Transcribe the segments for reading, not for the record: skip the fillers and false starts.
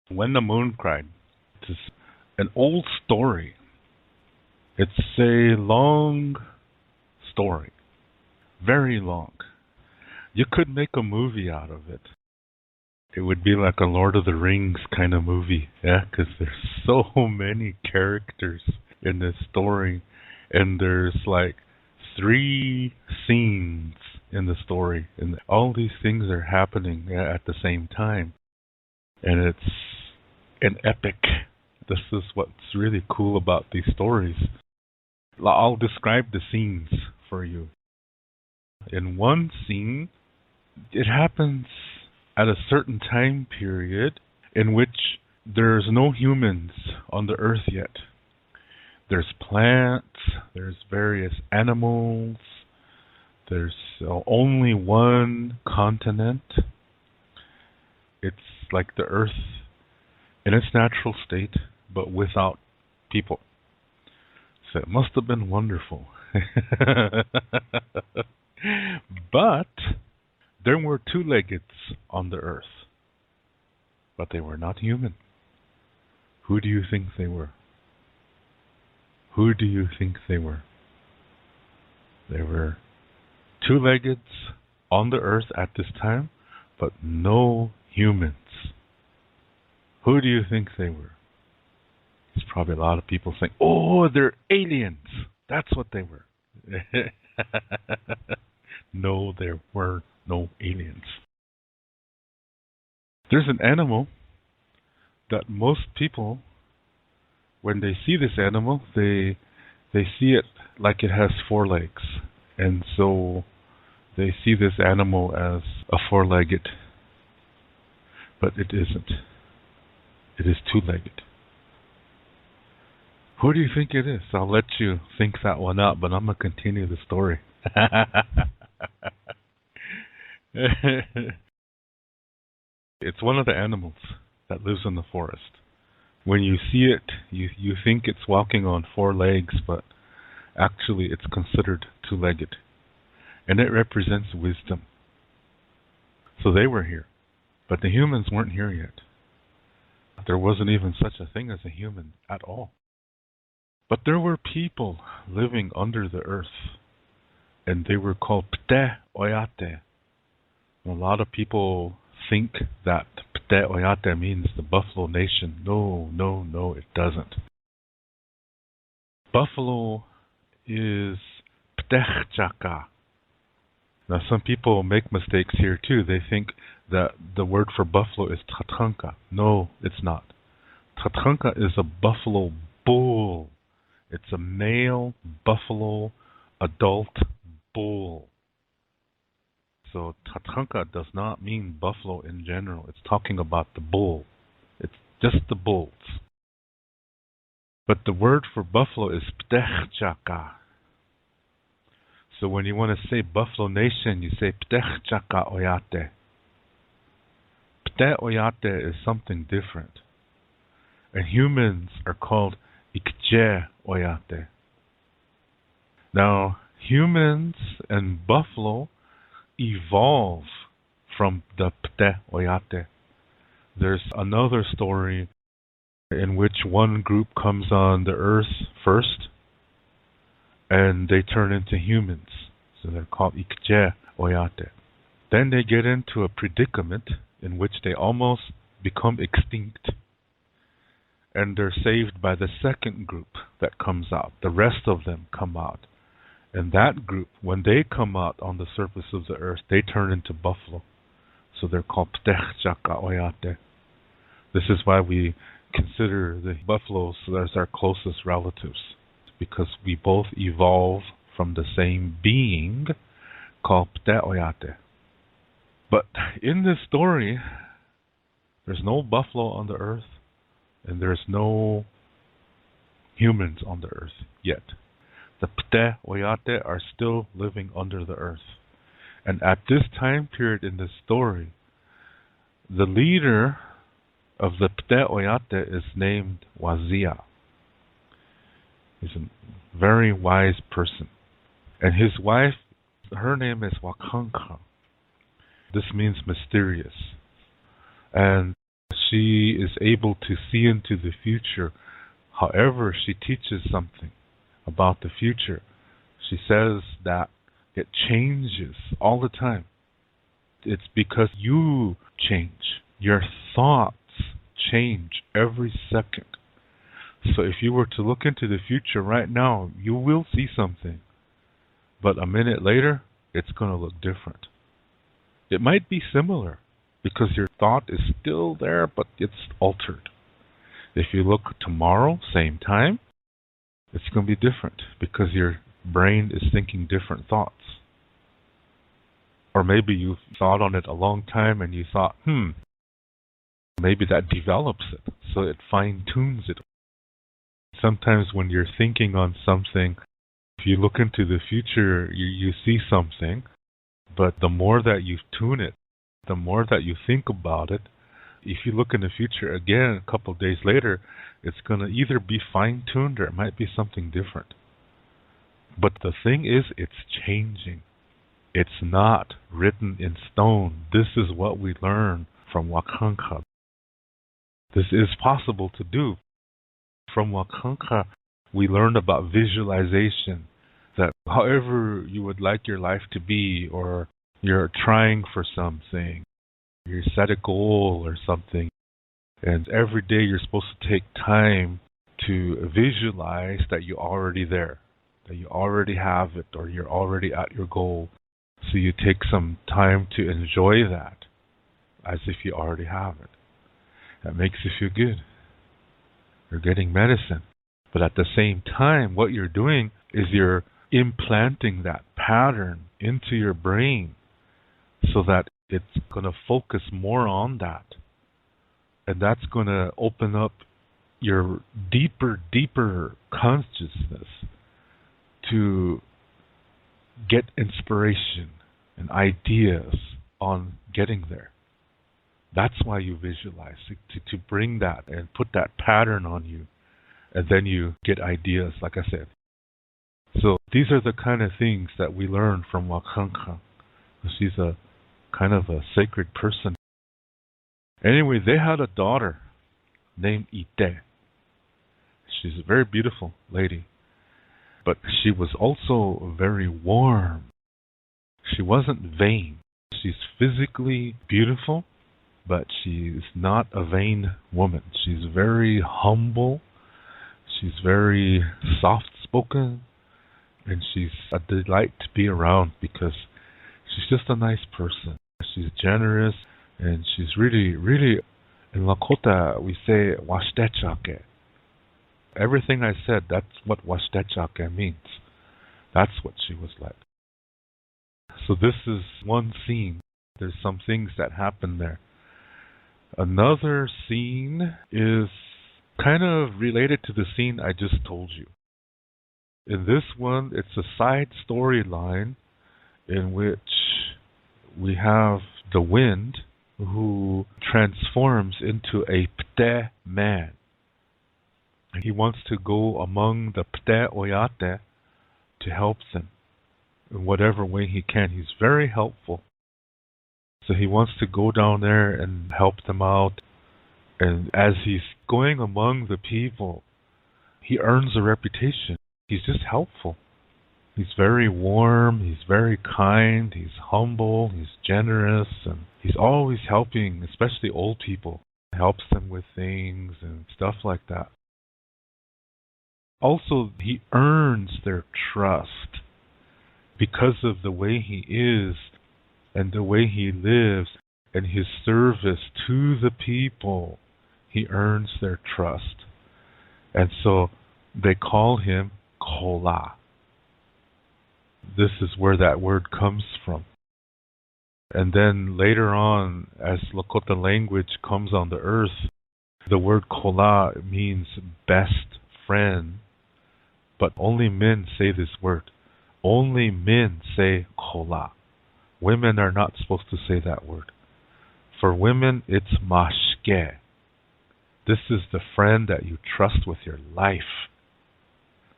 When the Moon Cried. It's an old story. It's a long story. Very long. You could make a movie out of it. It would be like a Lord of the Rings kind of movie, yeah, because there's so many characters in this story, and there's like 3 scenes in the story, and all these things are happening at the same time, and it's an epic. This is what's really cool about these stories. I'll describe the scenes for you. In one scene, it happens at a certain time period in which there's no humans on the earth yet. There's plants, there's various animals, there's only one continent. It's like the earth in its natural state, but without people. So it must have been wonderful. But there were 2-leggeds on the earth, but they were not human. Who do you think they were? Who do you think they were? There were 2-leggeds on the earth at this time, but no humans. Who do you think they were? There's probably a lot of people saying, oh, they're aliens. That's what they were. No, there were no aliens. There's an animal that most people, when they see this animal, they see it like it has 4 legs. And so they see this animal as a 4-legged. But it isn't. It is 2-legged. Who do you think it is? I'll let you think that one out, but I'm going to continue the story. It's one of the animals that lives in the forest. When you see it, you think it's walking on 4 legs, but actually it's considered 2-legged. And it represents wisdom. So they were here, but the humans weren't here yet. There wasn't even such a thing as a human at all. But there were people living under the earth, and they were called Pte Oyate. A lot of people think that Pte Oyate means the Buffalo Nation. No, it doesn't. Buffalo is Ptechchaka. Now, some people make mistakes here too. They think that the word for buffalo is Tatranka. No, it's not. Tatranka is a buffalo bull. It's a male buffalo adult bull. So Tatranka does not mean buffalo in general. It's talking about the bull. It's just the bulls. But the word for buffalo is Ptechchaka. So when you want to say Buffalo Nation, you say Ptechchaka Oyate. Pte Oyate is something different. And humans are called Ikje Oyate. Now, humans and buffalo evolve from the Pte Oyate. There's another story in which one group comes on the earth first, and they turn into humans. So they're called Ikje Oyate. Then they get into a predicament in which they almost become extinct. And they're saved by the second group that comes out. The rest of them come out. And that group, when they come out on the surface of the earth, they turn into buffalo. So they're called Ptechchaka Oyate. This is why we consider the buffaloes as our closest relatives, because we both evolve from the same being called Pte Oyate. But in this story, there's no buffalo on the earth, and there's no humans on the earth yet. The Pte Oyate are still living under the earth. And at this time period in the story, the leader of the Pte Oyate is named Wazia. He's a very wise person. And his wife, her name is Wakanka. This means mysterious. And she is able to see into the future. However, she teaches something about the future. She says that it changes all the time. It's because you change. Your thoughts change every second. So if you were to look into the future right now, you will see something. But a minute later, it's going to look different. It might be similar because your thought is still there, but it's altered. If you look tomorrow, same time, it's going to be different because your brain is thinking different thoughts. Or maybe you've thought on it a long time and you thought, maybe that develops it, so it fine-tunes it. Sometimes when you're thinking on something, if you look into the future, you see something, but the more that you tune it, the more that you think about it, if you look in the future again a couple of days later, it's going to either be fine-tuned or it might be something different. But the thing is, it's changing. It's not written in stone. This is what we learn from Wakanka. This is possible to do. From Wakanka, we learn about visualization, that however you would like your life to be, or you're trying for something, you set a goal or something, and every day you're supposed to take time to visualize that you're already there, that you already have it, or you're already at your goal. So you take some time to enjoy that as if you already have it. That makes you feel good. You're getting medicine. But at the same time, what you're doing is you're implanting that pattern into your brain so that it's going to focus more on that. And that's going to open up your deeper consciousness to get inspiration and ideas on getting there. That's why you visualize, to bring that and put that pattern on you. And then you get ideas, like I said. So these are the kind of things that we learn from Wakanka. She's a kind of a sacred person. Anyway, they had a daughter named Ite. She's a very beautiful lady. But she was also very warm. She wasn't vain. She's physically beautiful, but she's not a vain woman. She's very humble. She's very soft-spoken. And she's a delight to be around because she's just a nice person. She's generous, and she's really, in Lakota, we say, washtechake. Everything I said, that's what washtechake means. That's what she was like. So this is one scene. There's some things that happen there. Another scene is kind of related to the scene I just told you. In this one, it's a side storyline in which we have the wind who transforms into a Pte man. He wants to go among the Pte Oyate to help them in whatever way he can. He's very helpful. So he wants to go down there and help them out. And as he's going among the people, he earns a reputation. He's just helpful. He's very warm, he's very kind, he's humble, he's generous, and he's always helping, especially old people. He helps them with things and stuff like that. Also, he earns their trust because of the way he is and the way he lives and his service to the people. He earns their trust. And so they call him Kola. This is where that word comes from. And then later on, as Lakota language comes on the earth, the word Kola means best friend. But only men say this word. Only men say Kola. Women are not supposed to say that word. For women, it's mashke. This is the friend that you trust with your life.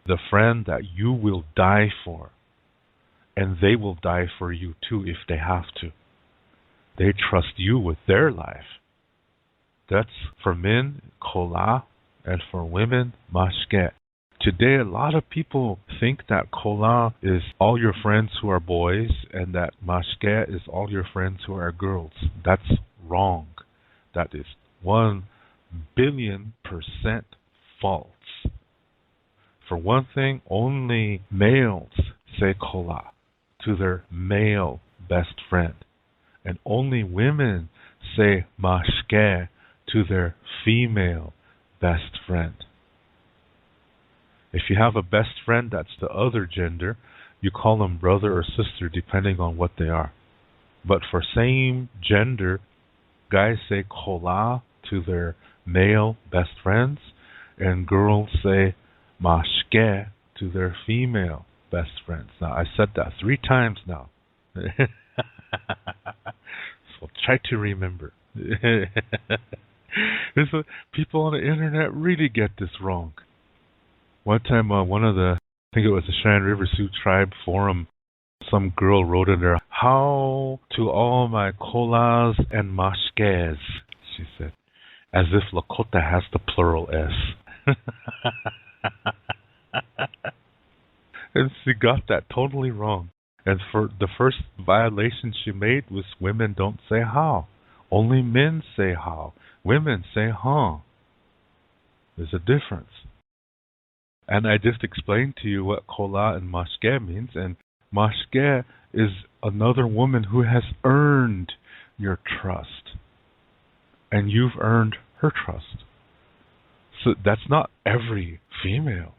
The friend that you will die for. And they will die for you too if they have to. They trust you with their life. That's for men, kola, and for women, mashke. Today, a lot of people think that kola is all your friends who are boys and that mashke is all your friends who are girls. That's wrong. That is 1,000,000,000% false. For one thing, only males say kola to their male best friend, and only women say mashke to their female best friend. If you have a best friend that's the other gender, you call them brother or sister depending on what they are. But for same gender, guys say kola to their male best friends, and girls say mashke to their female best friends. Now, I said that 3 times now. So try to remember. People on the internet really get this wrong. One time, one of the, I think it was the Cheyenne River Sioux Tribe forum, some girl wrote in there, "How to all my kolas and mashkes," she said, as if Lakota has the plural S. And she got that totally wrong. And for the first violation she made was women don't say how. Only men say how. Women say huh. There's a difference. And I just explained to you what kola and mashke means. And mashke is another woman who has earned your trust. And you've earned her trust. So that's not every female.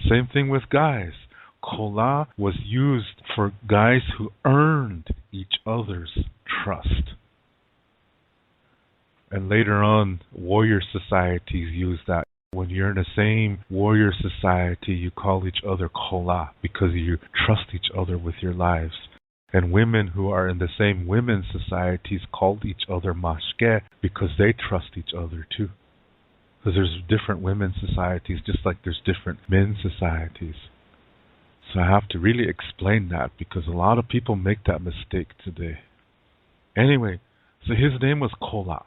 Same thing with guys. Kola was used for guys who earned each other's trust. And later on, warrior societies use that. When you're in the same warrior society, you call each other kola because you trust each other with your lives. And women who are in the same women's societies called each other mashke because they trust each other too. Because there's different women's societies just like there's different men's societies. So I have to really explain that because a lot of people make that mistake today. Anyway, so his name was Kola.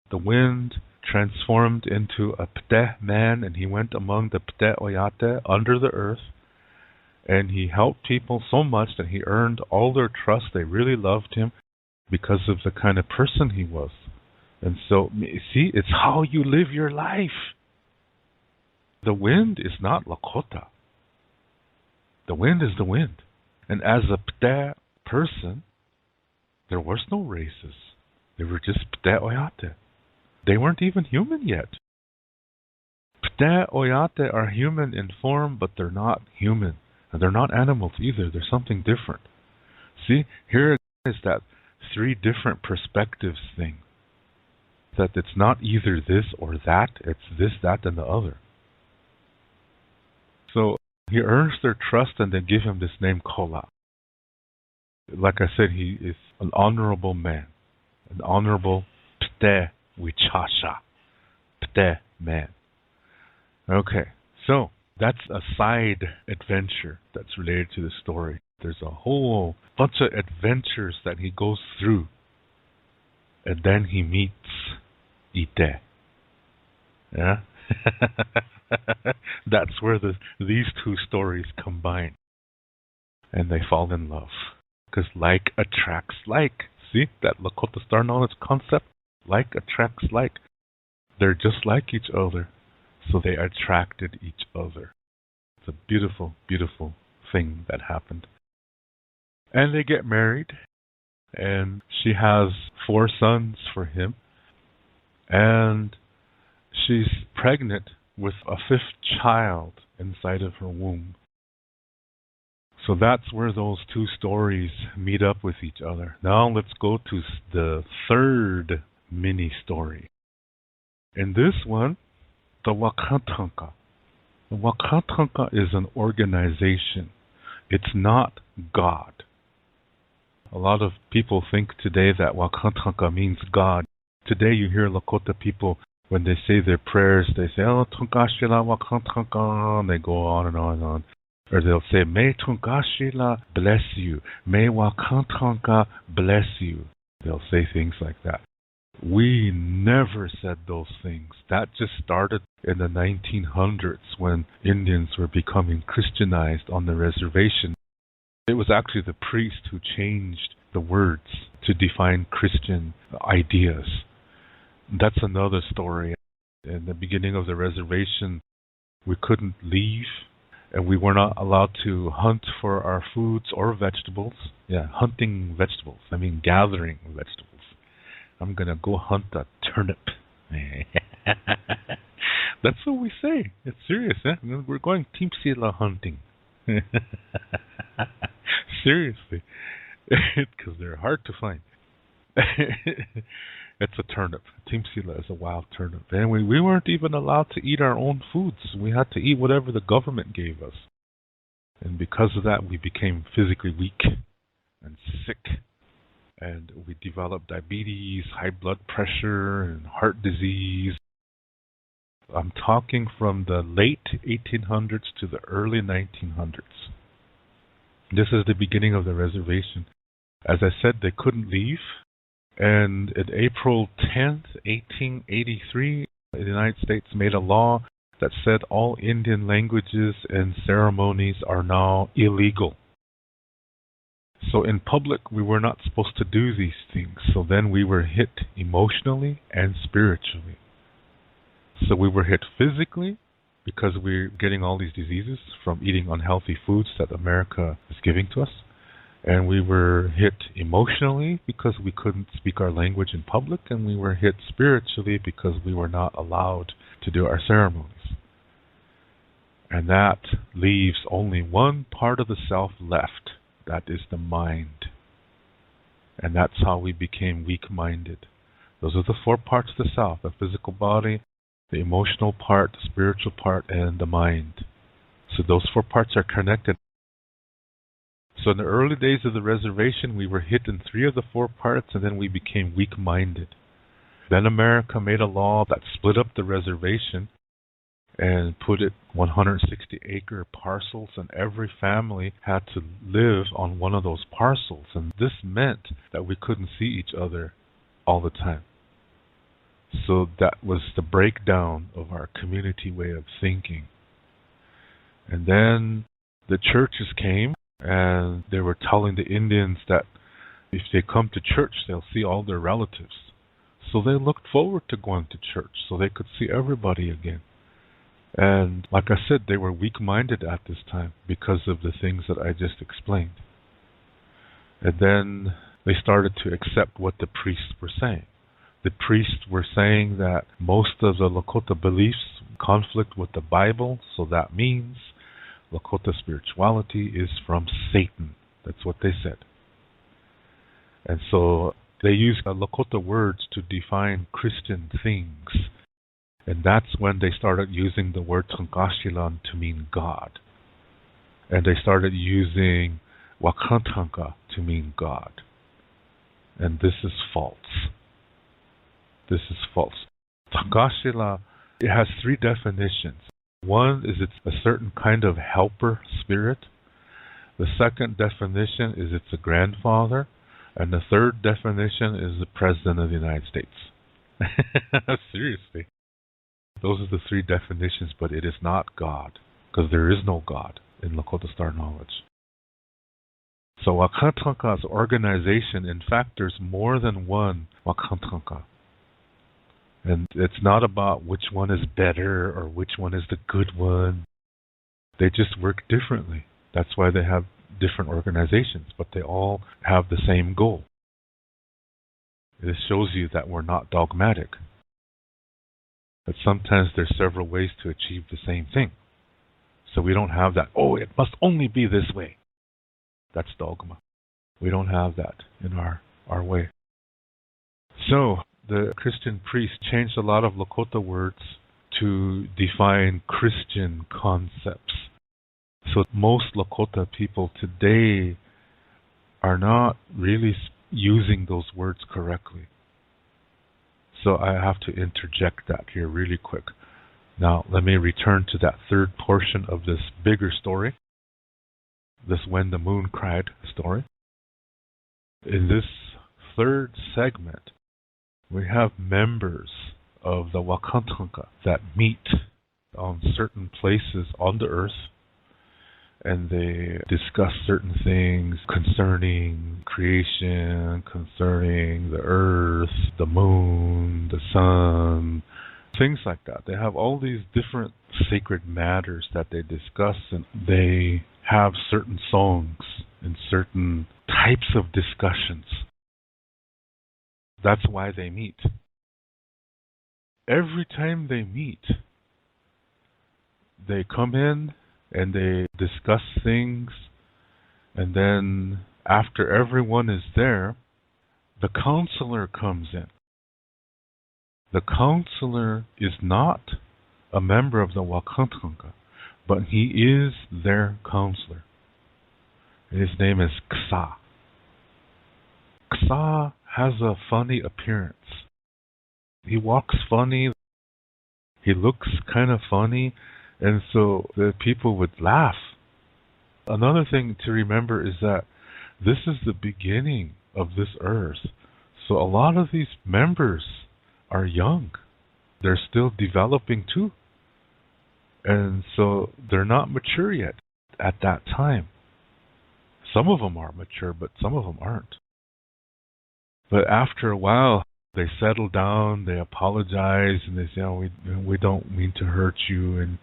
The wind transformed into a Pteh man, and he went among the Pteh Oyate under the earth, and he helped people so much that he earned all their trust. They really loved him because of the kind of person he was. And so, see, it's how you live your life. The wind is not Lakota. The wind is the wind. And as a Pteh person, there was no races. They were just Pteh Oyate. They weren't even human yet. Pteh Oyate are human in form, but they're not human. And they're not animals either. They're something different. See, here is that 3 different perspectives thing. That it's not either this or that. It's this, that, and the other. So he earns their trust and they give him this name Kola. Like I said, he is an honorable man. An honorable Pteh Wichasha. Pteh man. Okay, so that's a side adventure that's related to the story. There's a whole bunch of adventures that he goes through. And then he meets Ite. Yeah? That's where these 2 stories combine. And they fall in love. Because like attracts like. See, that Lakota Star Knowledge concept? Like attracts like. They're just like each other. So they attracted each other. It's a beautiful, beautiful thing that happened. And they get married. And she has 4 sons for him. And she's pregnant with a 5th child inside of her womb. So that's where those 2 stories meet up with each other. Now let's go to the 3rd mini story. In this one, the Wakatanka. The Wakatanka is an organization. It's not God. A lot of people think today that Wakatanka means God. Today you hear Lakota people, when they say their prayers, they say, "Oh, Tunkashila Wakatanka," and they go on and on and on. Or they'll say, "May Tunkashila bless you. May Wakatanka bless you." They'll say things like that. We never said those things. That just started in the 1900s when Indians were becoming Christianized on the reservation. It was actually the priest who changed the words to define Christian ideas. That's another story. In the beginning of the reservation, we couldn't leave, and we were not allowed to hunt for our foods or vegetables. Yeah, hunting vegetables. I mean, gathering vegetables. I'm going to go hunt a turnip. That's what we say. It's serious, eh? We're going Timsila hunting. Seriously. Because they're hard to find. It's a turnip. Timsila is a wild turnip. And we weren't even allowed to eat our own foods. We had to eat whatever the government gave us. And because of that, we became physically weak and sick. And we developed diabetes, high blood pressure, and heart disease. I'm talking from the late 1800s to the early 1900s. This is the beginning of the reservation. As I said, they couldn't leave. And in April 10th, 1883, the United States made a law that said all Indian languages and ceremonies are now illegal. So in public, we were not supposed to do these things. So then we were hit emotionally and spiritually. So we were hit physically because we're getting all these diseases from eating unhealthy foods that America is giving to us. And we were hit emotionally because we couldn't speak our language in public. And we were hit spiritually because we were not allowed to do our ceremonies. And that leaves only one part of the self left. That is the mind. And that's how we became weak-minded. Those are the four parts of the self: the physical body, the emotional part, the spiritual part, and the mind. So those four parts are connected. So in the early days of the reservation, we were hit in three of the four parts, and then we became weak-minded. Then America made a law that split up the reservation and put it 160-acre parcels, and every family had to live on one of those parcels. And this meant that we couldn't see each other all the time. So that was the breakdown of our community way of thinking. And then the churches came, and they were telling the Indians that if they come to church, they'll see all their relatives. So they looked forward to going to church so they could see everybody again. And like I said, they were weak-minded at this time because of the things that I just explained. And then they started to accept what the priests were saying. The priests were saying that most of the Lakota beliefs conflict with the Bible, so that means Lakota spirituality is from Satan. That's what they said. And so they used Lakota words to define Christian things. And that's when they started using the word Tangasilan to mean God. And they started using Wakantanka to mean God. And this is false. This is false. Tangasila, it has three definitions. One is it's a certain kind of helper spirit. The second definition is it's a grandfather. And the third definition is the President of the United States. Seriously. Those are the three definitions, but it is not God, because there is no God in Lakota Star Knowledge. So Wakantanka's organization, in fact, there's more than one Wakantanka. And it's not about which one is better or which one is the good one. They just work differently. That's why they have different organizations, but they all have the same goal. This shows you that we're not dogmatic. But sometimes there's several ways to achieve the same thing. So we don't have that, oh, it must only be this way. That's dogma. We don't have that in our way. So the Christian priests changed a lot of Lakota words to define Christian concepts. So most Lakota people today are not really using those words correctly. So I have to interject that here really quick. Now, let me return to that third portion of this bigger story, this When the Moon Cried story. In this third segment, We have members of the Wakantanka that meet on certain places on the earth, and they discuss certain things concerning creation, concerning the earth, the moon, the sun, things like that. They have all these different sacred matters that they discuss, and they have certain songs and certain types of discussions. That's why they meet. Every time they meet, they come in and they discuss things, and then after everyone is there, the counselor comes in. The counselor is not a member of the Wakantanka, but he is their counselor. His name is Ksa. Ksa has a funny appearance. He walks funny. He looks kind of funny, and so the people would laugh. Another thing to remember is that this is the beginning of this earth. So a lot of these members are young. They're still developing too. And so they're not mature yet at that time. Some of them are mature, but some of them aren't. But after a while, they settle down, they apologize, and they say, "Oh, we don't mean to hurt you, and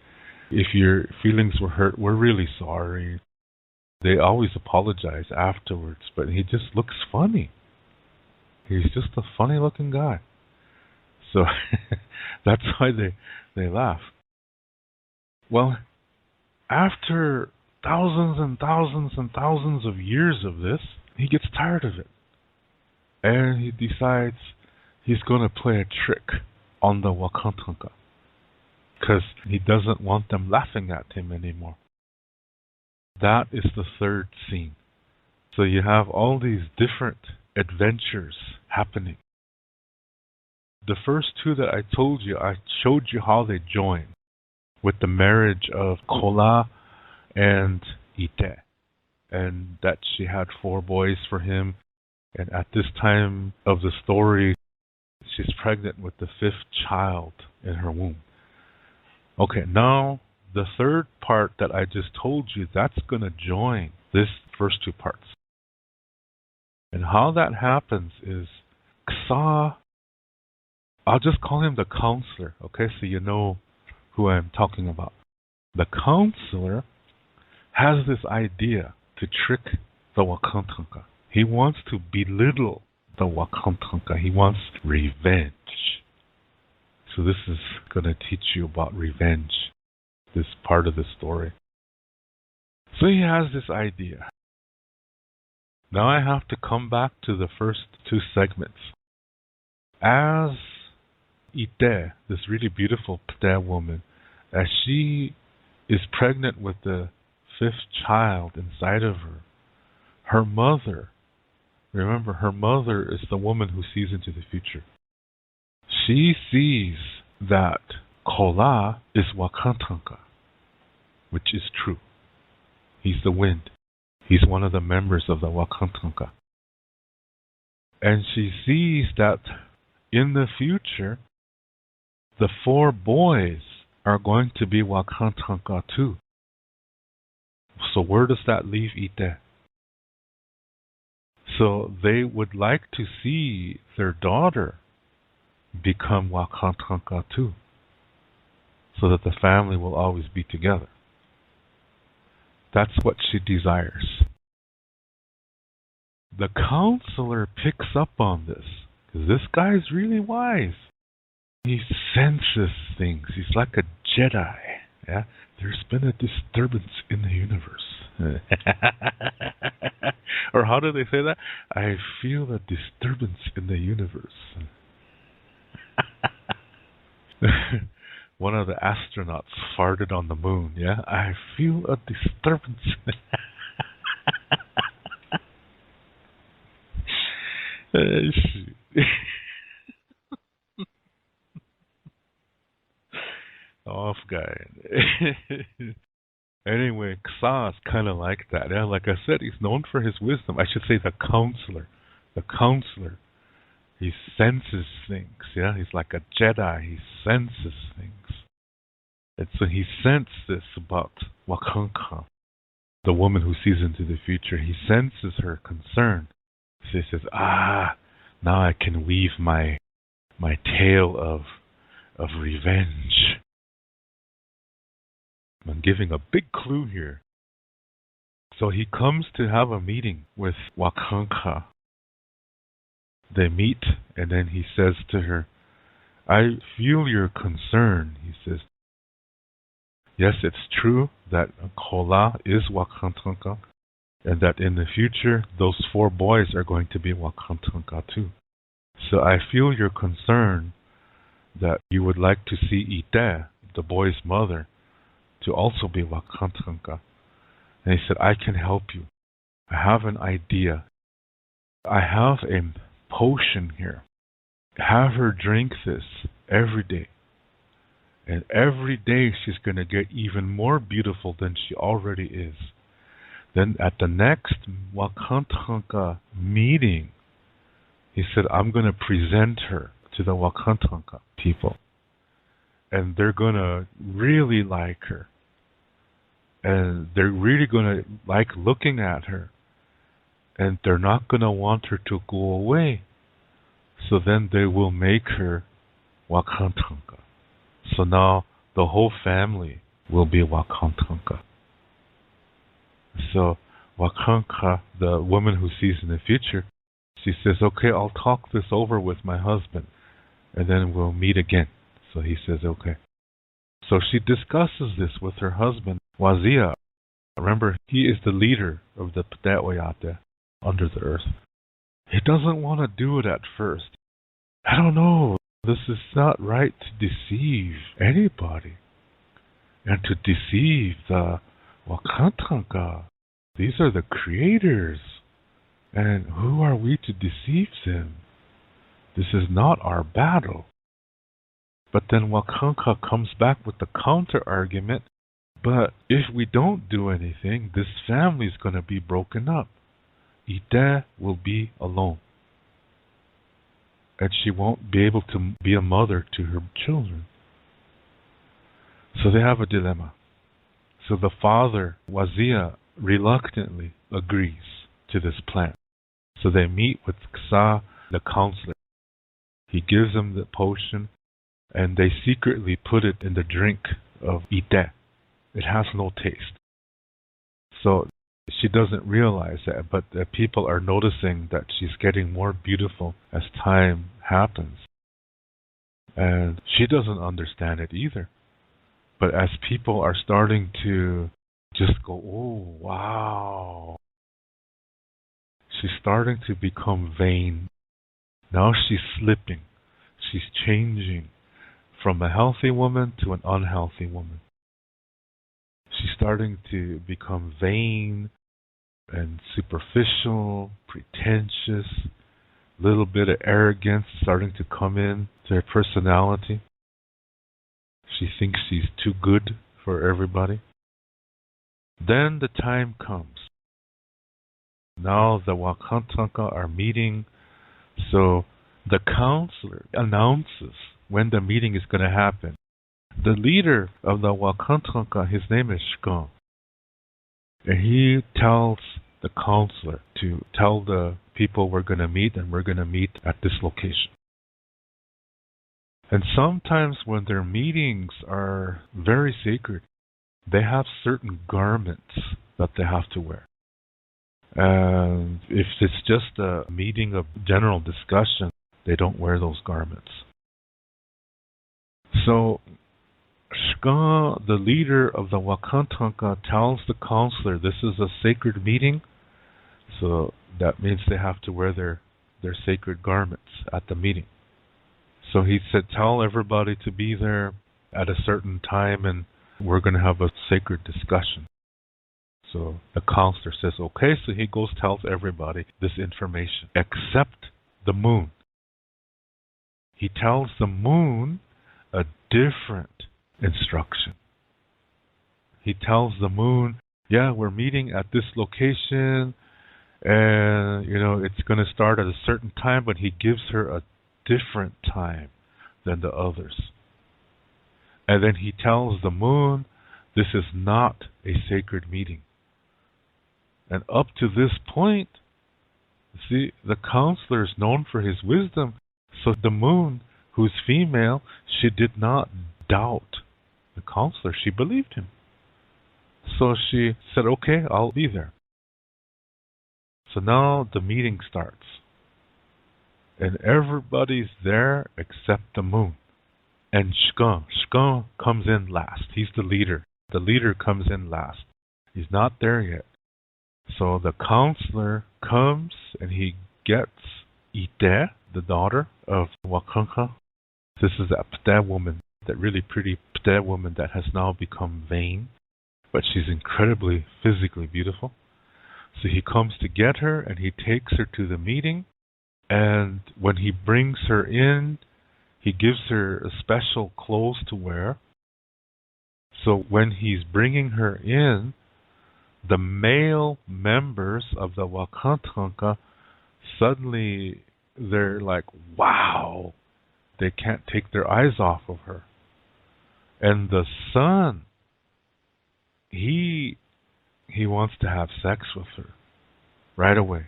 if your feelings were hurt, we're really sorry." They always apologize afterwards, but he just looks funny. He's just a funny-looking guy. So that's why they laugh. Well, after thousands and thousands and thousands of years of this, he gets tired of it. And he decides he's going to play a trick on the Wakantanka, because he doesn't want them laughing at him anymore. That is the third scene. So you have all these different adventures happening. The first two that I told you, I showed you how they join with the marriage of Kola and Ite, and that she had 4 boys for him. And at this time of the story, she's pregnant with the 5th child in her womb. Okay, now the third part that I just told you, that's going to join this first 2 parts. And how that happens is Ksa, I'll just call him the counselor, okay, so you know who I'm talking about. The counselor has this idea to trick the Wakantanka. He wants to belittle the Wakantanka. He wants revenge. So this is going to teach you about revenge, this part of the story. So he has this idea. Now I have to come back to the first 2 segments. As Ite, this really beautiful Pte woman, as she is pregnant with the 5th child inside of her, her mother, remember, her mother is the woman who sees into the future. She sees that Kola is Wakantanka, which is true. He's the wind. He's one of the members of the Wakantanka. And she sees that in the future, the 4 boys are going to be Wakantanka too. So where does that leave Ite? So they would like to see their daughter become Wakantanka too, so that the family will always be together. That's what she desires. The counselor picks up on this, because this guy's really wise. He senses things. He's like a Jedi. Yeah? There's been a disturbance in the universe. Or how do they say that? I feel a disturbance in the universe. One of the astronauts farted on the moon, yeah? I feel a disturbance. Off guy. Anyway, Ksa is kind of like that. Yeah? Like I said, he's known for his wisdom. I should say the counselor. The counselor. He senses things, yeah? He's like a Jedi. He senses things. And so he sensed this about Wakanka, the woman who sees into the future. He senses her concern. So he says, now I can weave my tale of revenge. I'm giving a big clue here. So he comes to have a meeting with Wakanka. They meet, and then he says to her, I feel your concern. He says, yes, it's true that Kola is Wakantanka, and that in the future, those 4 boys are going to be Wakantanka too. So I feel your concern that you would like to see Ite, the boy's mother, to also be Wakantanka. And he said, I can help you. I have an idea. I have a potion here. Have her drink this every day. And every day she's going to get even more beautiful than she already is. Then at the next Wakantanka meeting, he said, I'm going to present her to the Wakantanka people. And they're going to really like her. And they're really going to like looking at her. And they're not going to want her to go away. So then they will make her Wakantanka. So now the whole family will be Wakantanka. So Wakanka, the woman who sees in the future, she says, okay, I'll talk this over with my husband, and then we'll meet again. So he says, okay. So she discusses this with her husband, Wazia. Remember, he is the leader of the Pte Oyate under the earth. He doesn't want to do it at first. I don't know. This is not right to deceive anybody. And to deceive the Wakantanka. These are the creators. And who are we to deceive them? This is not our battle. But then Wakanka comes back with the counter-argument, but if we don't do anything, this family is going to be broken up. Ite will be alone. And she won't be able to be a mother to her children. So they have a dilemma. So the father, Wazia, reluctantly agrees to this plan. So they meet with Ksa, the counselor. He gives them the potion, and they secretly put it in the drink of Ite. It has no taste. So she doesn't realize that, but the people are noticing that she's getting more beautiful as time happens. And she doesn't understand it either. But as people are starting to just go, oh, wow. She's starting to become vain. Now she's slipping. She's changing from a healthy woman to an unhealthy woman. She's starting to become vain and superficial, pretentious, little bit of arrogance starting to come in to her personality. She thinks she's too good for everybody. Then the time comes. Now the Wakantanka are meeting, so the counselor announces when the meeting is going to happen. The leader of the Wakantanka, his name is Shkan. And he tells the counselor to tell the people we're going to meet, and we're going to meet at this location. And sometimes when their meetings are very sacred, they have certain garments that they have to wear. And if it's just a meeting of general discussion, they don't wear those garments. So Shka, the leader of the Wakantanka, tells the counselor this is a sacred meeting, so that means they have to wear their sacred garments at the meeting. So he said, tell everybody to be there at a certain time and we're going to have a sacred discussion. So the counselor says, okay, so he goes tells everybody this information, except the moon. He tells the moon a different instruction. He tells the moon, yeah, we're meeting at this location, and it's going to start at a certain time, but he gives her a different time than the others. And then he tells the moon, this is not a sacred meeting. And up to this point, see, the counselor is known for his wisdom. So the moon, who's female, she did not doubt the counselor. She believed him. So she said, okay, I'll be there. So now the meeting starts. And everybody's there except the moon. And Shkun comes in last. He's the leader. The leader comes in last. He's not there yet. So the counselor comes and he gets Ite, the daughter of Wakanka. This is that Pte woman, that really pretty Pte woman that has now become vain. But she's incredibly physically beautiful. So he comes to get her and he takes her to the meeting. And when he brings her in, he gives her a special clothes to wear. So when he's bringing her in, the male members of the Wakantanka, suddenly they're like, wow, they can't take their eyes off of her. And the son, he wants to have sex with her right away.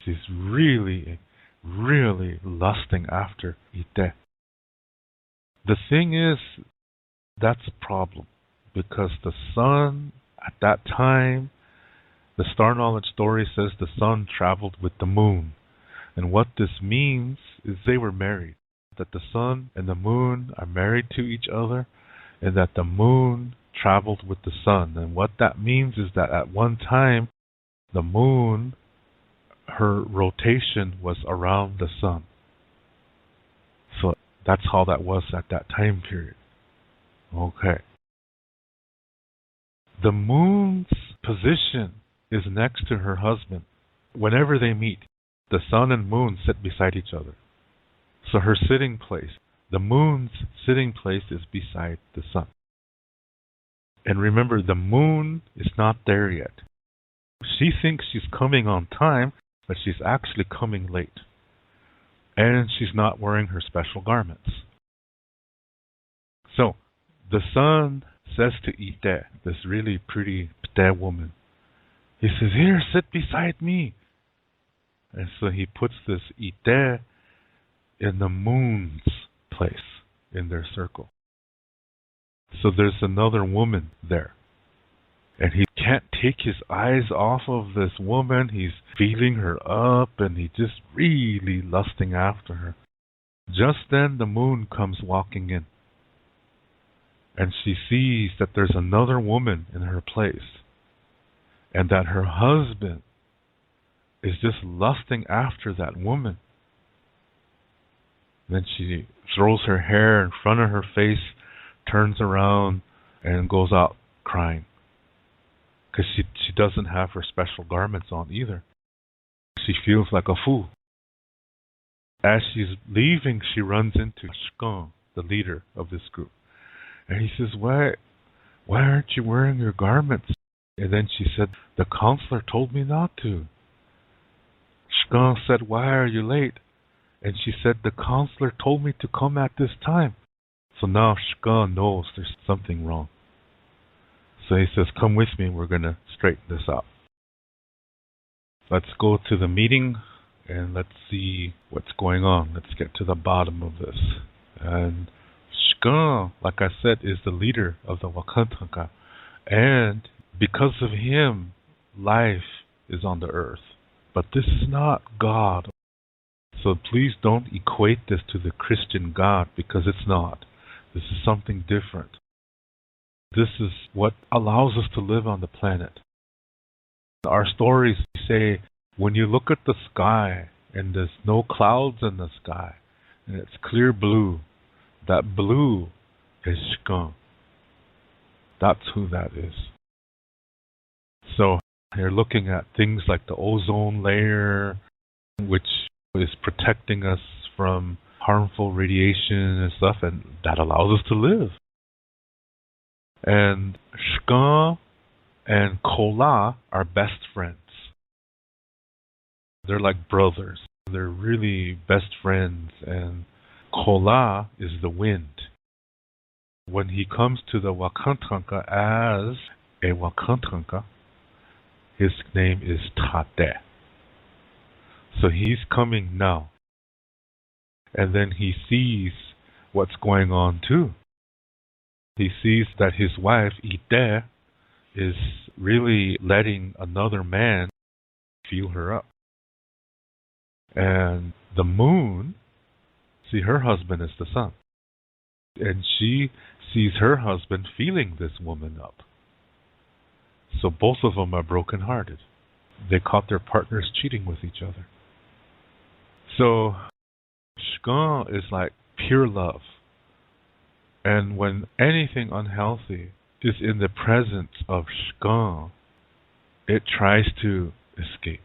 He's really, really lusting after Ite. The thing is, that's a problem, because the son, at that time, the Star Knowledge story says the sun traveled with the moon. And what this means is they were married. That the sun and the moon are married to each other, and that the moon traveled with the sun. And what that means is that at one time, the moon, her rotation was around the sun. So that's how that was at that time period. Okay. The moon's position is next to her husband. Whenever they meet, the sun and moon sit beside each other. So her sitting place, the moon's sitting place is beside the sun. And remember, the moon is not there yet. She thinks she's coming on time, but she's actually coming late. And she's not wearing her special garments. So, the sun says to Ite, this really pretty Pte woman, he says, here, sit beside me. And so he puts this Ite in the moon's place in their circle. So there's another woman there. And he can't take his eyes off of this woman. He's feeling her up and he's just really lusting after her. Just then the moon comes walking in. And she sees that there's another woman in her place. And that her husband is just lusting after that woman. Then she throws her hair in front of her face, turns around, and goes out crying. Because she doesn't have her special garments on either. She feels like a fool. As she's leaving, she runs into Shkun, the leader of this group. And he says, why aren't you wearing your garments? And then she said, the counselor told me not to. Shkun said, why are you late? And she said, the counselor told me to come at this time. So now Shkun knows there's something wrong. So he says, come with me, we're going to straighten this out. Let's go to the meeting and let's see what's going on. Let's get to the bottom of this. And Shkun, like I said, is the leader of the Wakantanka. And because of him, life is on the earth. But this is not God. So please don't equate this to the Christian God, because it's not. This is something different. This is what allows us to live on the planet. Our stories say, when you look at the sky and there's no clouds in the sky and it's clear blue, that blue is Shkun. That's who that is. So you're looking at things like the ozone layer, which is protecting us from harmful radiation and stuff, and that allows us to live. And Shkun and Kola are best friends. They're like brothers. They're really best friends, and Kola is the wind. When he comes to the Wakantanka as a Wakantanka, his name is Tate. So he's coming now. And then he sees what's going on too. He sees that his wife, Ite, is really letting another man feel her up. And the moon, see, her husband is the sun. And she sees her husband feeling this woman up. So both of them are brokenhearted. They caught their partners cheating with each other. So Shkan is like pure love. And when anything unhealthy is in the presence of Shkan, it tries to escape.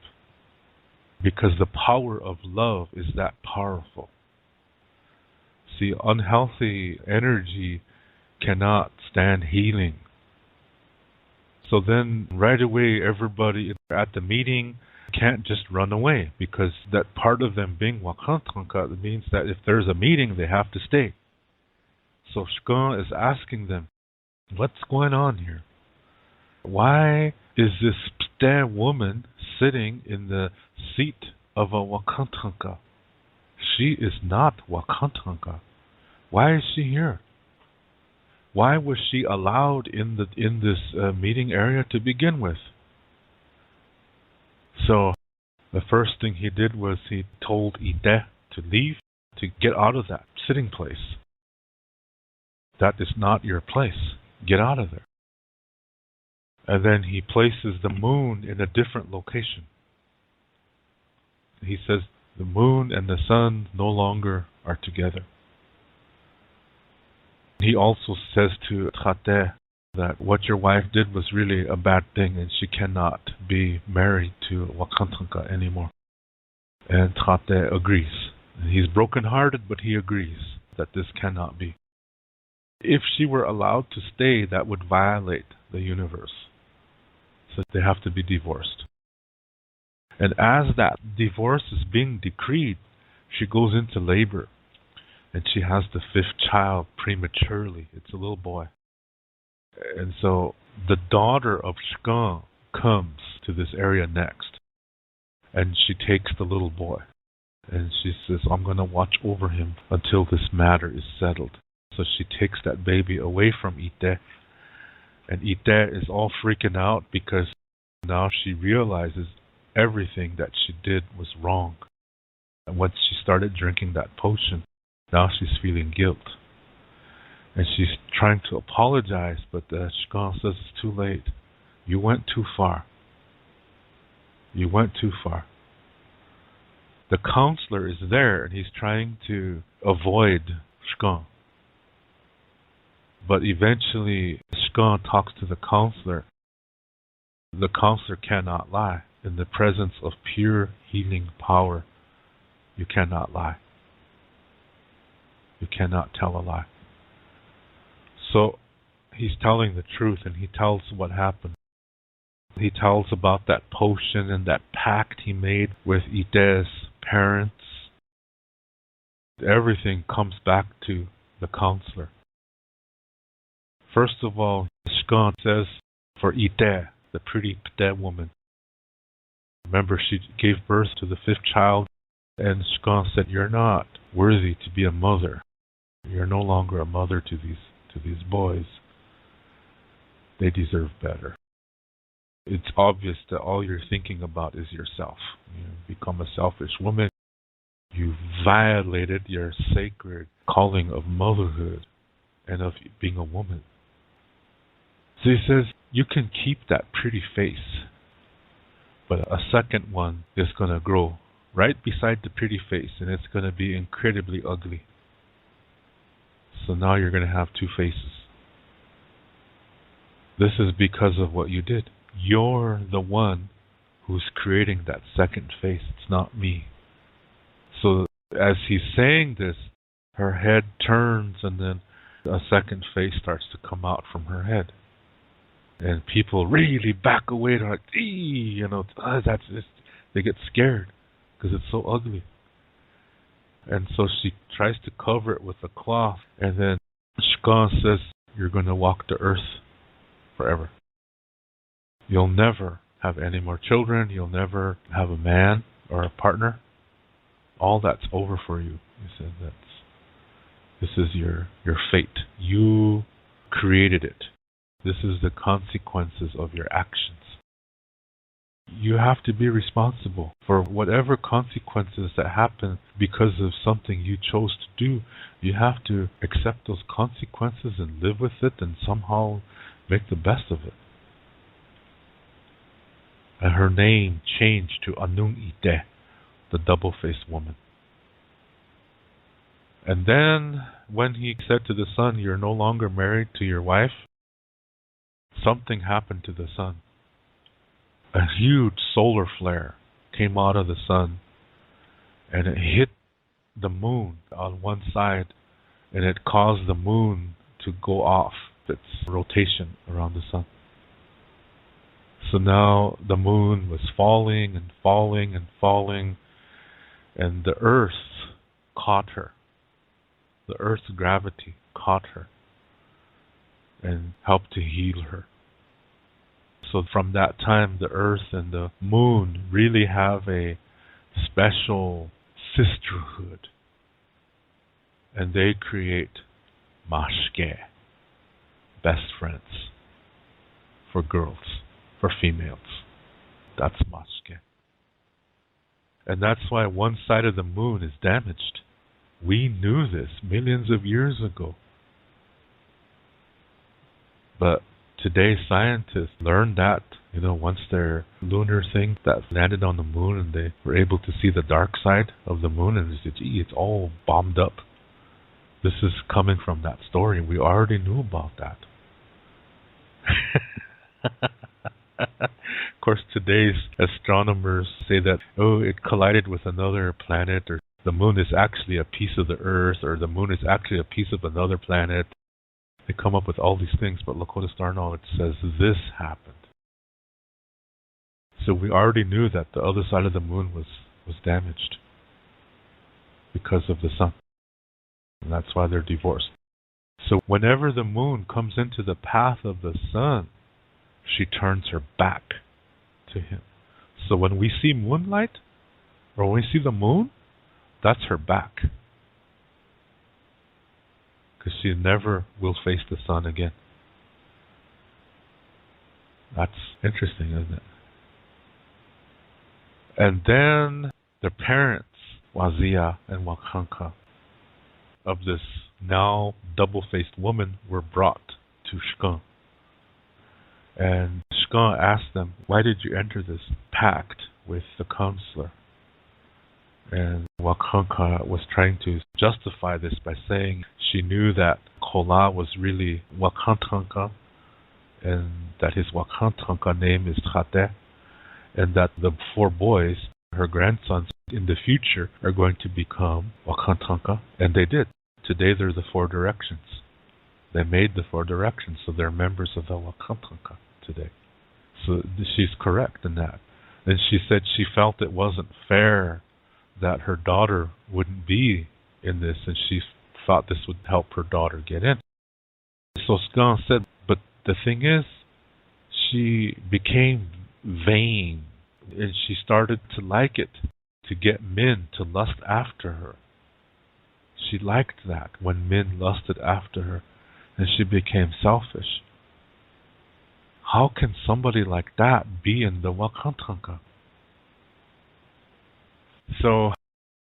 Because the power of love is that powerful. See, unhealthy energy cannot stand healing. So then right away everybody at the meeting can't just run away, because that part of them being Wakantanka means that if there's a meeting they have to stay. So Shkan is asking them, what's going on here? Why is this Pte woman sitting in the seat of a Wakantanka? She is not Wakantanka. Why is she here? Why was she allowed in this meeting area to begin with? So the first thing he did was he told Ite to leave, to get out of that sitting place. That is not your place. Get out of there. And then he places the moon in a different location. He says the moon and the sun no longer are together. He also says to Tate that what your wife did was really a bad thing and she cannot be married to Wakantanka anymore. And Tate agrees. And he's brokenhearted, but he agrees that this cannot be. If she were allowed to stay, that would violate the universe. So they have to be divorced. And as that divorce is being decreed, she goes into labor. And she has the 5th child prematurely. It's a little boy. And so the daughter of Shkan comes to this area next. And she takes the little boy. And she says, I'm going to watch over him until this matter is settled. So she takes that baby away from Ite. And Ite is all freaking out because now she realizes everything that she did was wrong. And once she started drinking that potion, now she's feeling guilt. And she's trying to apologize, but Shkan says it's too late. You went too far. You went too far. The counselor is there and he's trying to avoid Shkan. But eventually Shkan talks to the counselor. The counselor cannot lie. In the presence of pure healing power, you cannot lie. You cannot tell a lie. So he's telling the truth, and he tells what happened. He tells about that potion and that pact he made with Ite's parents. Everything comes back to the counselor. First of all, Shkan says for Ite, the pretty Pte woman. Remember, she gave birth to the 5th child, and Shkan said, you're not worthy to be a mother. You're no longer a mother to these boys. They deserve better. It's obvious that all you're thinking about is yourself. You become a selfish woman. You violated your sacred calling of motherhood and of being a woman. So he says, you can keep that pretty face, but a second one is going to grow right beside the pretty face, and it's going to be incredibly ugly. So now you're going to have 2 faces. This is because of what you did. You're the one who's creating that second face. It's not me. So as he's saying this, her head turns and then a second face starts to come out from her head. And people really back away. They're like, that's it. They get scared because it's so ugly. And so she tries to cover it with a cloth. And then Shkan says, you're going to walk the earth forever. You'll never have any more children. You'll never have a man or a partner. All that's over for you. He said, this is your fate. You created it. This is the consequences of your actions. You have to be responsible for whatever consequences that happen because of something you chose to do. You have to accept those consequences and live with it and somehow make the best of it. And her name changed to Anung Ite, the double-faced woman. And then when he said to the sun, you're no longer married to your wife, something happened to the sun. A huge solar flare came out of the sun, and it hit the moon on one side, and it caused the moon to go off its rotation around the sun. So now the moon was falling and falling and falling, and the earth caught her. The earth's gravity caught her and helped to heal her. So from that time, the earth and the moon really have a special sisterhood. And they create mashke, best friends, for girls, for females. That's mashke. And that's why one side of the moon is damaged. We knew this millions of years ago. But today scientists learned that, once their lunar thing that landed on the moon and they were able to see the dark side of the moon and they said, gee, it's all bombed up. This is coming from that story. We already knew about that. Of course, today's astronomers say that, it collided with another planet, or the moon is actually a piece of the earth, or the moon is actually a piece of another planet. They come up with all these things, but Lakota Star Knowledge says this happened. So we already knew that the other side of the moon was damaged because of the sun. And that's why they're divorced. So whenever the moon comes into the path of the sun, she turns her back to him. So when we see moonlight, or when we see the moon, that's her back. Because she never will face the sun again. That's interesting, isn't it? And then the parents, Wazia and Wakanka, of this now double-faced woman were brought to Shkan. And Shkan asked them, why did you enter this pact with the counselor? And Wakanka was trying to justify this by saying she knew that Kola was really Wakantanka, and that his Wakantanka name is Khate, and that the 4 boys, her grandsons, in the future are going to become Wakantanka, and they did. Today they're the 4 directions. They made the 4 directions, so they're members of the Wakantanka today. So she's correct in that. And she said she felt it wasn't fair that her daughter wouldn't be in this, and she thought this would help her daughter get in. So Shkan said, but the thing is, she became vain, and she started to like it, to get men to lust after her. She liked that, when men lusted after her, and she became selfish. How can somebody like that be in the Wakantanka? So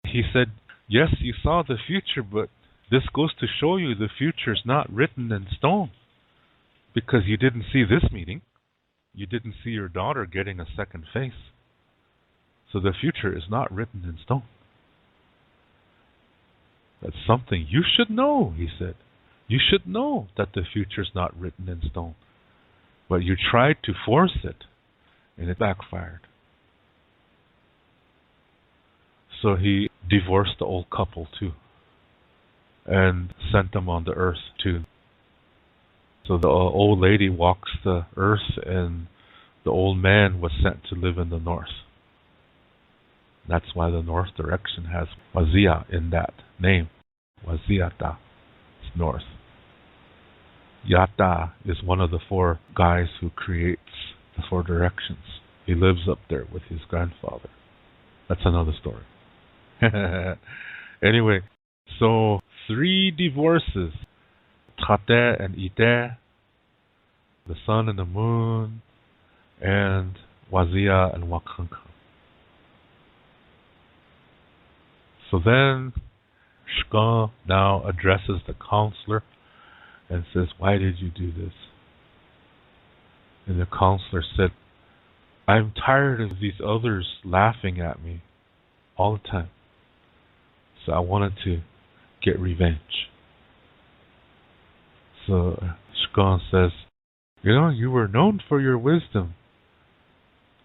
he said, yes, you saw the future, but this goes to show you the future is not written in stone. Because you didn't see this meeting. You didn't see your daughter getting a second face. So the future is not written in stone. That's something you should know, he said. You should know that the future is not written in stone. But you tried to force it, and it backfired. So he divorced the old couple too, and sent them on the earth too. So the old lady walks the earth, and the old man was sent to live in the north. That's why the north direction has Wazia in that name. Waziata is north. Yata is one of the four guys who creates the four directions. He lives up there with his grandfather. That's another story. Anyway, so 3 divorces. Tate and Ite, the sun and the moon, and Wazia and Wakanka. So then Shkan now addresses the counselor and says, why did you do this? And the counselor said, I'm tired of these others laughing at me all the time. So I wanted to get revenge. So Shkan says, you were known for your wisdom,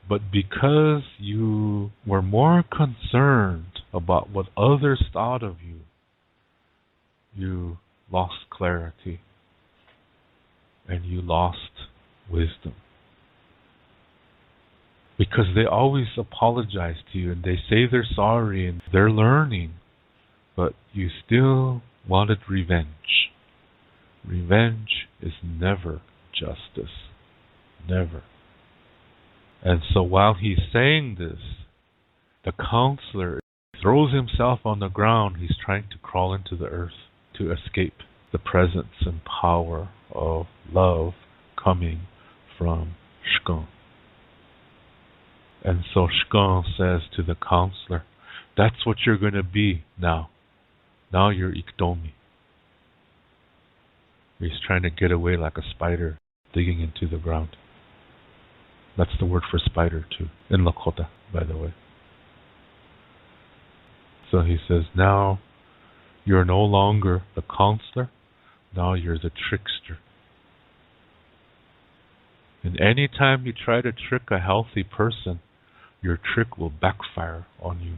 but because you were more concerned about what others thought of you, you lost clarity and you lost wisdom. Because they always apologize to you and they say they're sorry and they're learning, but you still wanted revenge. Revenge is never justice. Never. And so while he's saying this, the counselor throws himself on the ground. He's trying to crawl into the earth to escape the presence and power of love coming from Shkan. And so Shkan says to the counselor, that's what you're going to be now. Now you're Iktomi. He's trying to get away like a spider digging into the ground. That's the word for spider too, in Lakota, by the way. So he says, now you're no longer the counselor, now you're the trickster. And any time you try to trick a healthy person, your trick will backfire on you.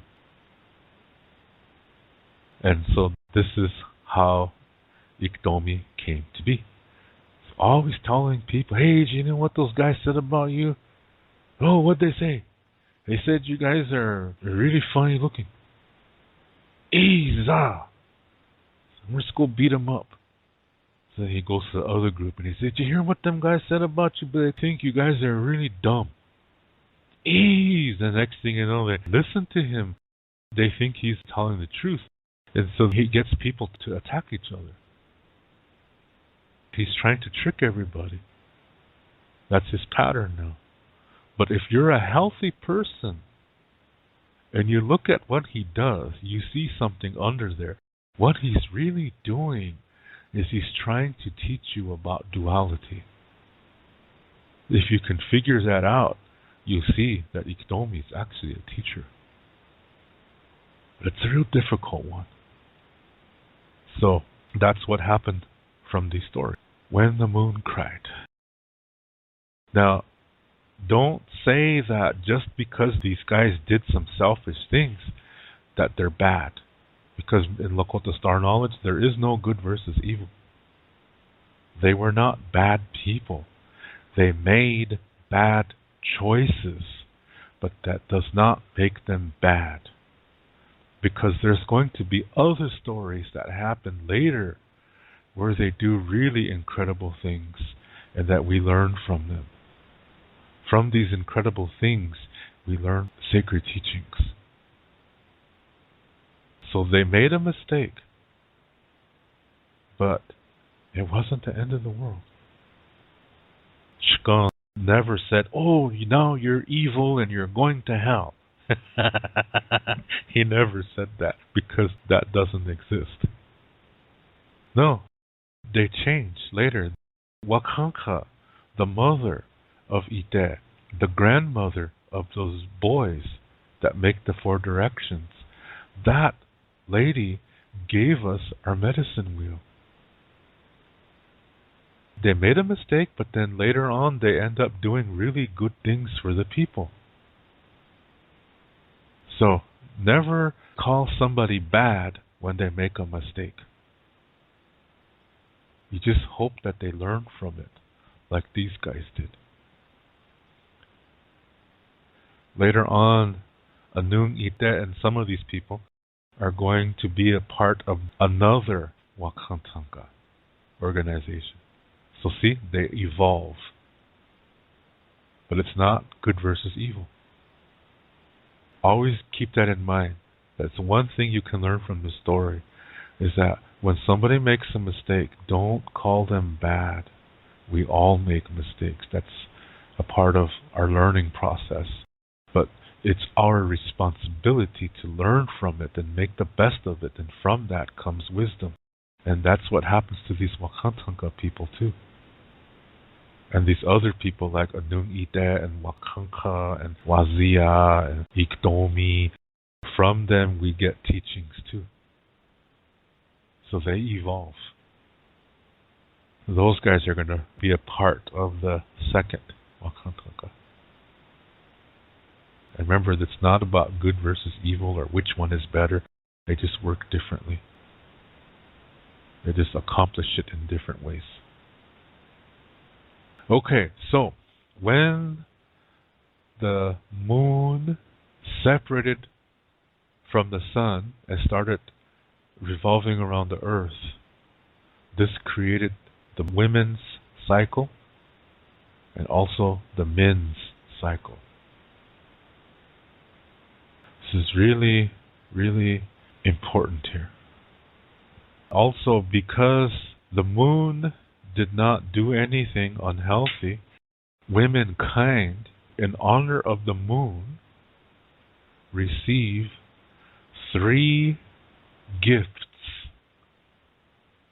And so this is how Iktomi came to be. He's always telling people, hey, do you know what those guys said about you? Oh, what'd they say? They said you guys are really funny looking. Let's go beat them up. So he goes to the other group and he said, did you hear what them guys said about you? But they think you guys are really dumb. The next thing you know, they listen to him. They think he's telling the truth. And so he gets people to attack each other. He's trying to trick everybody. That's his pattern now. But if you're a healthy person and you look at what he does, you see something under there. What he's really doing is he's trying to teach you about duality. If you can figure that out, you see that Iktomi is actually a teacher. But it's a real difficult one. So that's what happened from the story. When the moon cried. Now, don't say that just because these guys did some selfish things that they're bad. Because in Lakota Star Knowledge, there is no good versus evil. They were not bad people. They made bad choices, but that does not make them bad. Because there's going to be other stories that happen later where they do really incredible things and that we learn from them. From these incredible things, we learn sacred teachings. So they made a mistake, but it wasn't the end of the world. Shkan never said, oh, now you're evil and you're going to hell. He never said that because that doesn't exist. No, they changed later. Wakanka, the mother of Ite, the grandmother of those boys that make the four directions, that lady gave us our medicine wheel. They made a mistake, but then later on they end up doing really good things for the people. So, never call somebody bad when they make a mistake. You just hope that they learn from it, like these guys did. Later on, Anung Ite and some of these people are going to be a part of another Wakantanka organization. So see, they evolve. But it's not good versus evil. Always keep that in mind. That's one thing you can learn from the story, is that when somebody makes a mistake, don't call them bad. We all make mistakes. That's a part of our learning process. But it's our responsibility to learn from it and make the best of it, and from that comes wisdom. And that's what happens to these Wakantanka people too. And these other people like Anung Ite and Wakanka and Wazia and Ikdomi, from them we get teachings too. So they evolve. Those guys are going to be a part of the second Wakantanka. And remember, it's not about good versus evil or which one is better. They just work differently. They just accomplish it in different ways. Okay, so when the moon separated from the sun and started revolving around the earth, this created the women's cycle and also the men's cycle. This is really, really important here. Also, because the moon did not do anything unhealthy, womankind, in honor of the moon, receive 3 gifts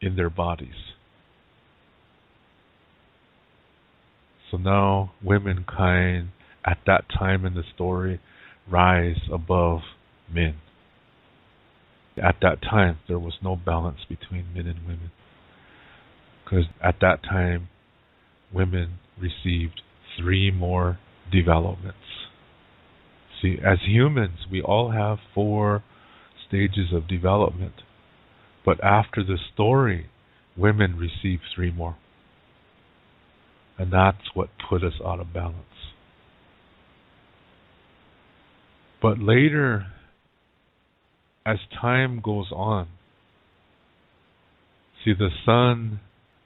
in their bodies. So now womankind, at that time in the story, rise above men. At that time, there was no balance between men and women. Because at that time, women received 3 more developments. See, as humans, we all have 4 stages of development. But after the story, women receive 3 more. And that's what put us out of balance. But later, as time goes on, see, the sun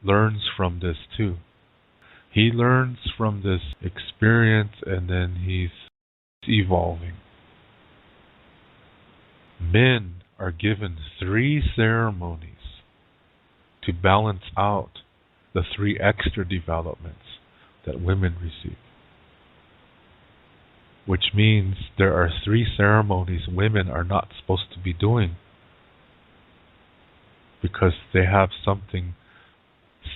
learns from this too. He learns from this experience, and then he's evolving. Men are given 3 ceremonies to balance out the 3 extra developments that women receive. Which means there are 3 ceremonies women are not supposed to be doing, because they have something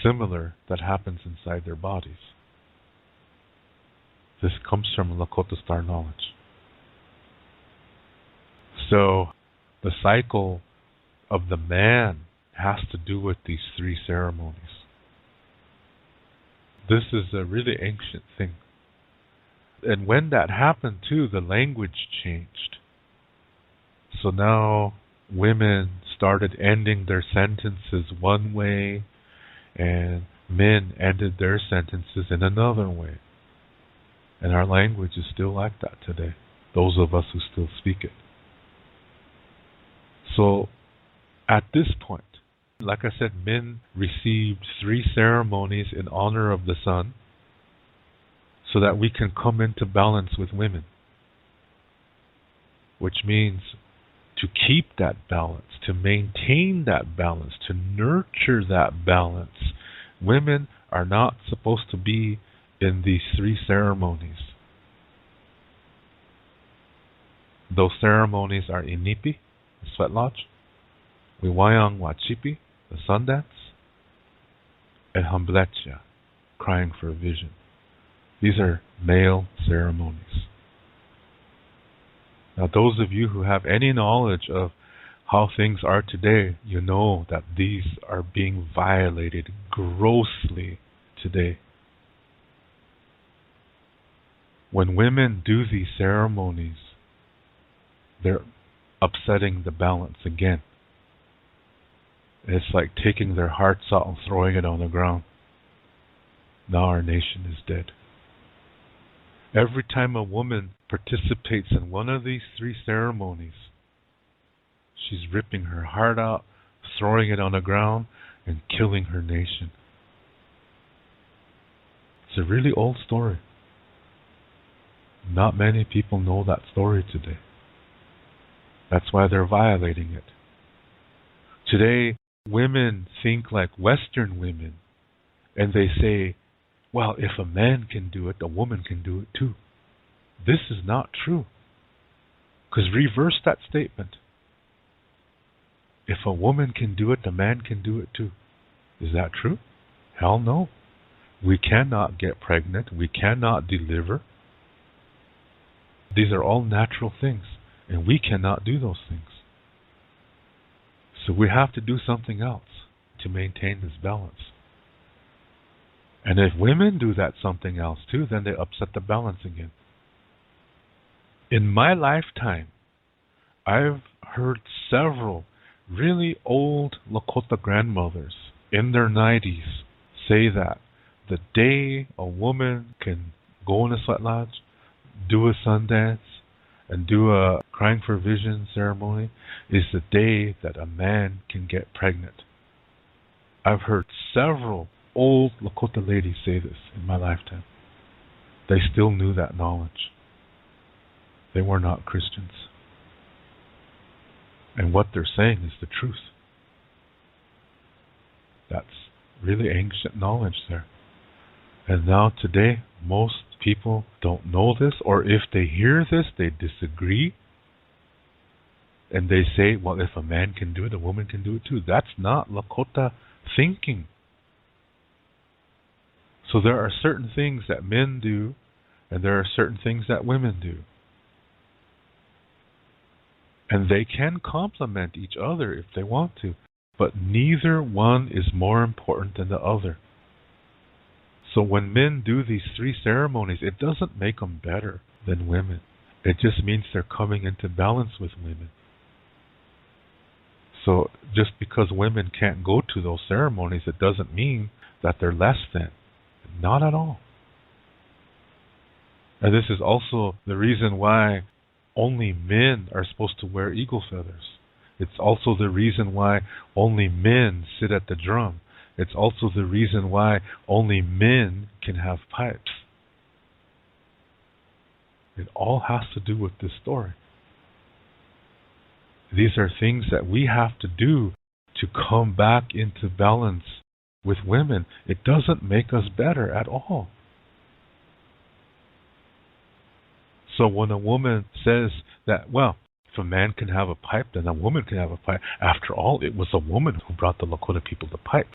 similar that happens inside their bodies. This comes from Lakota Star Knowledge. So the cycle of the man has to do with these 3 ceremonies. This is a really ancient thing. And when that happened too, the language changed. So now women started ending their sentences one way, and men ended their sentences in another way. And our language is still like that today, those of us who still speak it. So at this point, like I said, men received 3 ceremonies in honor of the sun, so that we can come into balance with women. Which means to keep that balance, to maintain that balance, to nurture that balance. Women are not supposed to be in these 3 ceremonies. Those ceremonies are Inipi, the sweat lodge, Wiwayang Wachipi, the sun dance, and Hamblecha, crying for a vision. These are male ceremonies. Now, those of you who have any knowledge of how things are today, you know that these are being violated grossly today. When women do these ceremonies, they're upsetting the balance again. It's like taking their hearts out and throwing it on the ground. Now our nation is dead. Every time a woman participates in one of these three ceremonies, she's ripping her heart out, throwing it on the ground, and killing her nation. It's a really old story. Not many people know that story today. That's why they're violating it. Today, women think like Western women, and they say, well, if a man can do it, a woman can do it too. This is not true. Because reverse that statement. If a woman can do it, a man can do it too. Is that true? Hell no. We cannot get pregnant. We cannot deliver. These are all natural things, and we cannot do those things. So we have to do something else to maintain this balance. And if women do that something else too, then they upset the balance again. In my lifetime, I've heard several really old Lakota grandmothers in their 90s say that the day a woman can go in a sweat lodge, do a sun dance, and do a crying for vision ceremony is the day that a man can get pregnant. I've heard several old Lakota ladies say this in my lifetime. They still knew that knowledge. They were not Christians. And what they're saying is the truth. That's really ancient knowledge there. And now today, most people don't know this, or if they hear this, they disagree. And they say, well, if a man can do it, a woman can do it too. That's not Lakota thinking. So there are certain things that men do, and there are certain things that women do. And they can complement each other if they want to, but neither one is more important than the other. So when men do these three ceremonies, it doesn't make them better than women. It just means they're coming into balance with women. So just because women can't go to those ceremonies, it doesn't mean that they're less than. Not at all. And this is also the reason why only men are supposed to wear eagle feathers. It's also the reason why only men sit at the drum. It's also the reason why only men can have pipes. It all has to do with this story. These are things that we have to do to come back into balance with women. It doesn't make us better at all. So when a woman says that, well, if a man can have a pipe, then a woman can have a pipe. After all, it was a woman who brought the Lakota people the pipe.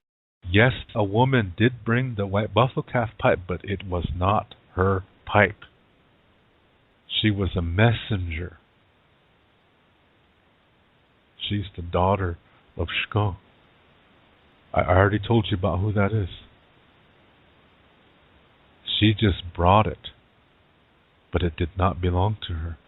Yes, a woman did bring the white buffalo calf pipe, but it was not her pipe. She was a messenger. She's the daughter of Sicangu. I already told you about who that is. She just brought it, but it did not belong to her.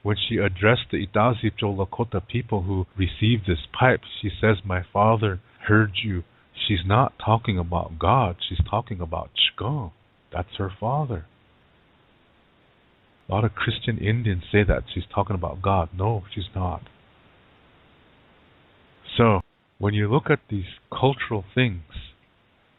When she addressed the Itazipco-Lakota people who received this pipe, she says, my father heard you. She's not talking about God. She's talking about Sicangu. That's her father. A lot of Christian Indians say that she's talking about God. No, she's not. So, when you look at these cultural things,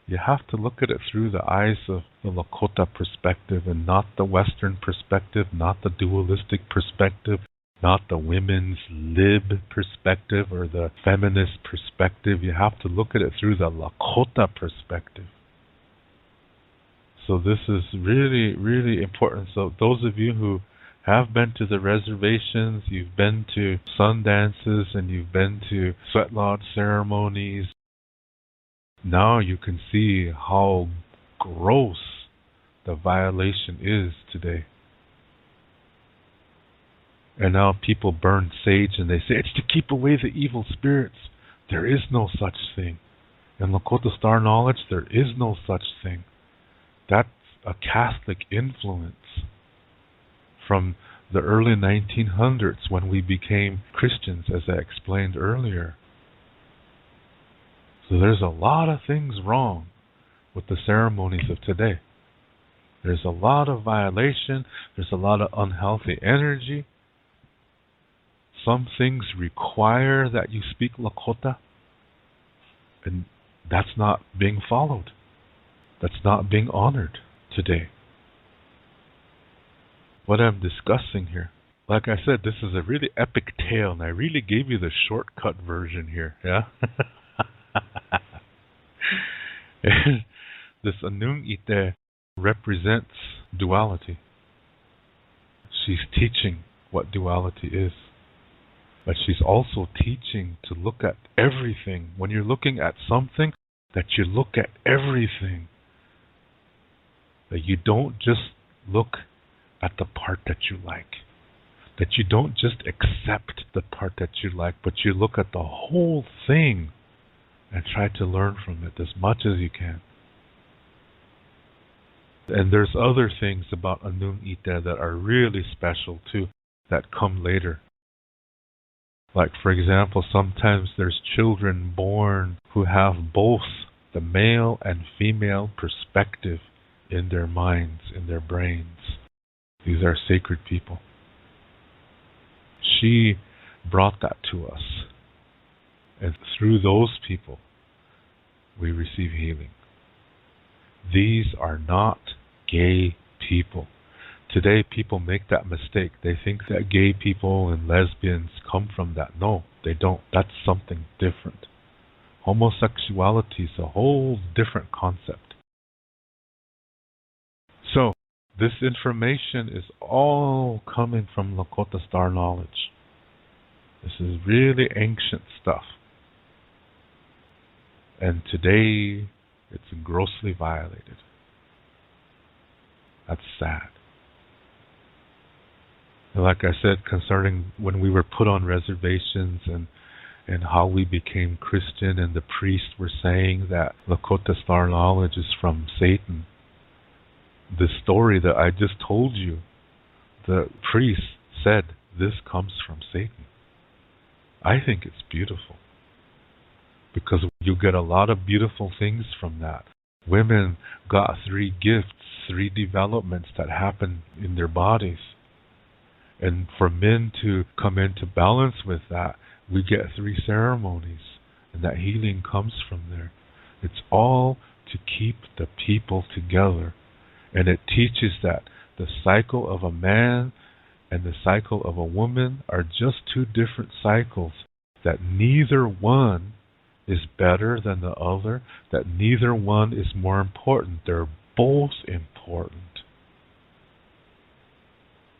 you have to look at it through the eyes of the Lakota perspective and not the Western perspective, not the dualistic perspective, not the women's lib perspective or the feminist perspective. You have to look at it through the Lakota perspective. So this is really, really important. So those of you who have been to the reservations, you've been to sun dances, and you've been to sweat lodge ceremonies, now you can see how gross the violation is today. And now people burn sage and they say it's to keep away the evil spirits. There is no such thing. In Lakota Star Knowledge, there is no such thing. That's a Catholic influence from the early 1900s when we became Christians, as I explained earlier. So there's a lot of things wrong with the ceremonies of today. There's a lot of violation. There's a lot of unhealthy energy. Some things require that you speak Lakota, and that's not being followed. That's not being honored today. What I'm discussing here, like I said, this is a really epic tale, and I really gave you the shortcut version here, yeah? This Anung Ite represents duality. She's teaching what duality is. But she's also teaching to look at everything. When you're looking at something, that you look at everything. That you don't just look at the part that you like. That you don't just accept the part that you like, but you look at the whole thing and try to learn from it as much as you can. And there's other things about Anung Ite that are really special too, that come later. Like, for example, sometimes there's children born who have both the male and female perspective in their minds, in their brains. These are sacred people. She brought that to us. And through those people, we receive healing. These are not gay people. Today, people make that mistake. They think that gay people and lesbians come from that. No, they don't. That's something different. Homosexuality is a whole different concept. So, this information is all coming from Lakota Star Knowledge. This is really ancient stuff. And today, it's grossly violated. That's sad. Like I said, concerning when we were put on reservations and how we became Christian, and the priests were saying that Lakota Star Knowledge is from Satan. The story that I just told you, the priest said this comes from Satan. I think it's beautiful, because you get a lot of beautiful things from that. Women got 3 gifts, 3 developments that happen in their bodies. And for men to come into balance with that, we get 3 ceremonies, and that healing comes from there. It's all to keep the people together. And it teaches that the cycle of a man and the cycle of a woman are just 2 different cycles, that neither one is better than the other, that neither one is more important. They're both important.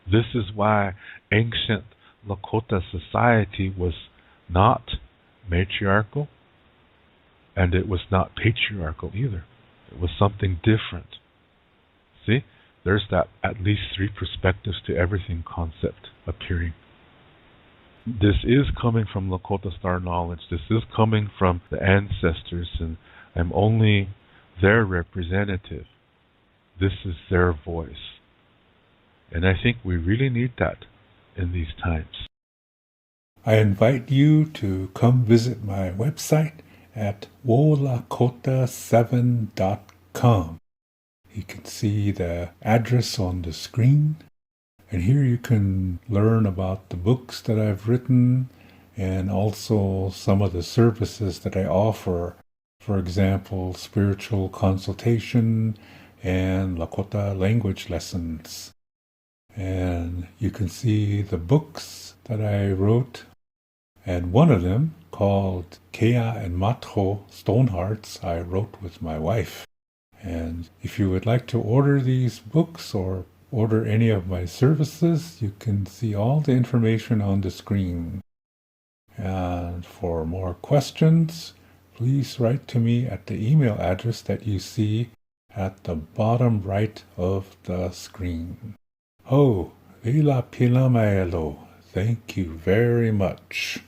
This is why ancient Lakota society was not matriarchal, and it was not patriarchal either. It was something different. See, there's that at least 3 perspectives to everything concept appearing. This is coming from Lakota Star Knowledge. This is coming from the ancestors, and I'm only their representative. This is their voice. And I think we really need that in these times. I invite you to come visit my website at wolakota7.com. You can see the address on the screen. And here you can learn about the books that I've written, and also some of the services that I offer. For example, spiritual consultation and Lakota language lessons. And you can see the books that I wrote, and one of them, called Keya Mato Stonehearts, I wrote with my wife. And if you would like to order these books or order any of my services, you can see all the information on the screen. And for more questions, please write to me at the email address that you see at the bottom right of the screen. Oh, Vila Pila Maelo. Thank you very much.